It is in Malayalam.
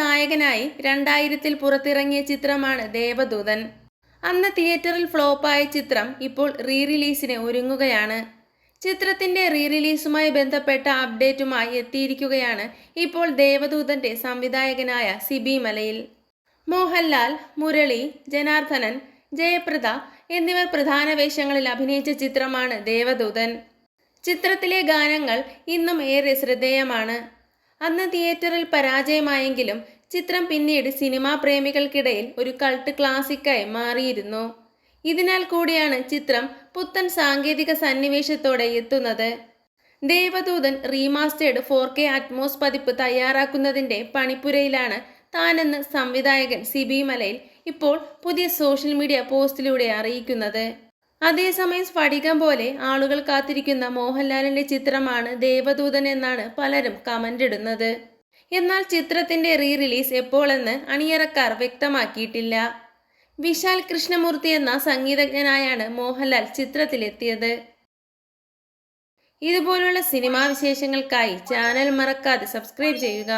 നായകനായി 2000-ൽ പുറത്തിറങ്ങിയ ചിത്രമാണ് ദേവദൂതൻ. അന്ന് തിയേറ്ററിൽ ഫ്ലോപ്പായ ചിത്രം ഇപ്പോൾ റിലീസിന് ഒരുങ്ങുകയാണ്. ചിത്രത്തിന്റെ റിലീസുമായി ബന്ധപ്പെട്ട അപ്ഡേറ്റുമായി എത്തിയിരിക്കുകയാണ് ഇപ്പോൾ ദേവദൂതന്റെ സംവിധായകനായ സിബി മലയിൽ. മോഹൻലാൽ, മുരളി, ജനാർദ്ദനൻ, ജയപ്രദ എന്നിവർ പ്രധാന വേഷങ്ങളിൽ അഭിനയിച്ച ചിത്രമാണ് ദേവദൂതൻ. ചിത്രത്തിലെ ഗാനങ്ങൾ ഇന്നും ഏറെ ശ്രദ്ധേയമാണ്. അന്ന് തിയേറ്ററിൽ പരാജയമായെങ്കിലും ചിത്രം പിന്നീട് സിനിമാ പ്രേമികൾക്കിടയിൽ ഒരു കൾട്ട് ക്ലാസിക്കായി മാറിയിരുന്നു. ഇതിനാൽ കൂടിയാണ് ചിത്രം പുത്തൻ സാങ്കേതിക സന്നിവേശത്തോടെ എത്തുന്നത്. ദേവദൂതൻ റീമാസ്റ്റേർഡ് 4K അറ്റ്മോസ് പതിപ്പ് തയ്യാറാക്കുന്നതിന്റെ പണിപ്പുരയിലാണ് താനെന്ന് സംവിധായകൻ സിബി മലയിൽ ഇപ്പോൾ പുതിയ സോഷ്യൽ മീഡിയ പോസ്റ്റിലൂടെ അറിയിക്കുന്നത്. അതേസമയം സ്ഫടികം പോലെ ആളുകൾ കാത്തിരിക്കുന്ന മോഹൻലാലിന്റെ ചിത്രമാണ് ദേവദൂതൻ എന്നാണ് പലരും കമന്റ് ഇടുന്നത്. എന്നാൽ ചിത്രത്തിന്റെ റിലീസ് എപ്പോഴെന്ന് അണിയറക്കാർ വ്യക്തമാക്കിയിട്ടില്ല. വിശാൽ കൃഷ്ണമൂർത്തി എന്ന സംഗീതജ്ഞനായാണ് മോഹൻലാൽ ചിത്രത്തിലെത്തിയത്. ഇതുപോലുള്ള സിനിമാ വിശേഷങ്ങൾക്കായി ചാനൽ മറക്കാതെ സബ്സ്ക്രൈബ് ചെയ്യുക.